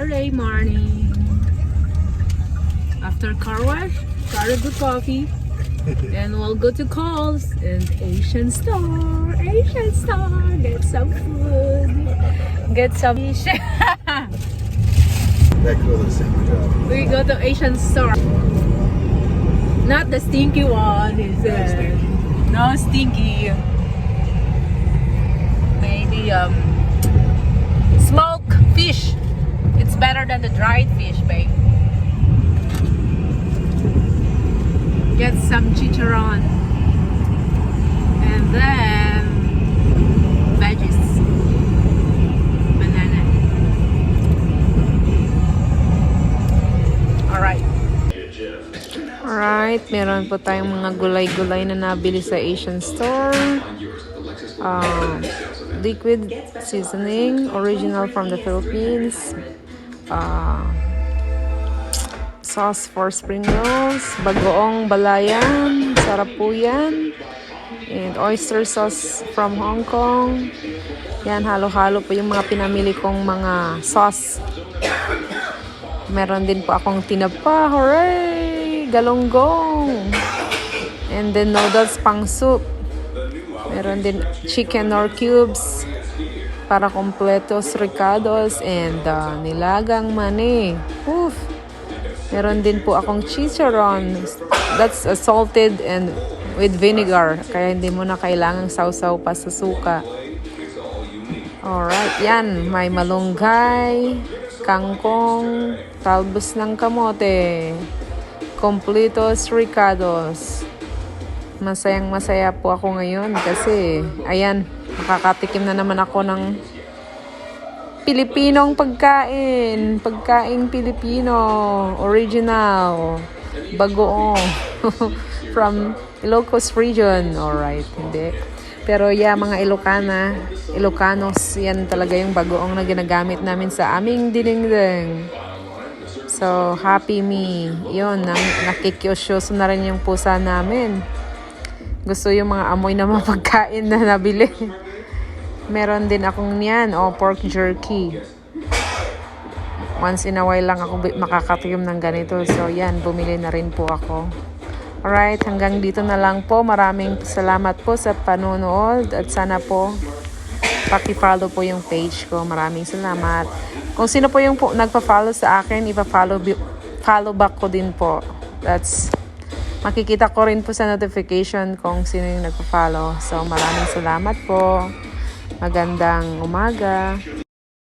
Saturday morning. After car wash, got a good coffee. And we'll go to Coles and Asian store. Get some food. Get some fish. That girl does a good job. We go to Asian store. Not the stinky one, is it? No stinky. Maybe smoked fish. It's better than the dried fish, babe. Get some chicharron. And then veggies. Banana. Alright. Alright, meron po tayong mga gulay-gulay na nabili sa Asian store. Liquid seasoning, original from the Philippines. Sauce for spring rolls, bagoong balayan, sarap po yan. And oyster sauce from Hong Kong. Yan, halo-halo po yung mga pinamili kong mga sauce. Meron din po akong tinapa, hooray! Galonggong! And then noodles pang soup. Meron din chicken or cubes para kompletos ricados and nilagang mani. Oof! Meron din po akong chicharon. That's salted and with vinegar. Kaya hindi mo na kailangang sausaw pa sa suka. Alright, yan. May malunggay, kangkong, talbos ng kamote, completos ricados. Masayang masaya po ako ngayon kasi, ayan, makakatikim na naman ako ng Pilipinong pagkain. Pagkain Pilipino. Original. Bagoong. From Ilocos region. Alright, hindi. Pero yeah, mga Ilocanos, yan talaga yung bagoong na ginagamit namin sa aming dinengdeng. So, happy me. Yun, nakikiyosyoso na rin yung pusa namin. Gusto yung mga amoy na mga pagkain na nabili. Meron din akong niyan, pork jerky. Once in a while lang ako makakatikim ng ganito. So, yan, bumili na rin po ako. Alright, hanggang dito na lang po. Maraming salamat po sa panonood. At sana po, paki-follow po yung page ko. Maraming salamat. Kung sino po yung nagpa-follow sa akin, follow back ko din po. Makikita ko rin po sa notification kung sino yung nagpa-follow. So, maraming salamat po. Magandang umaga.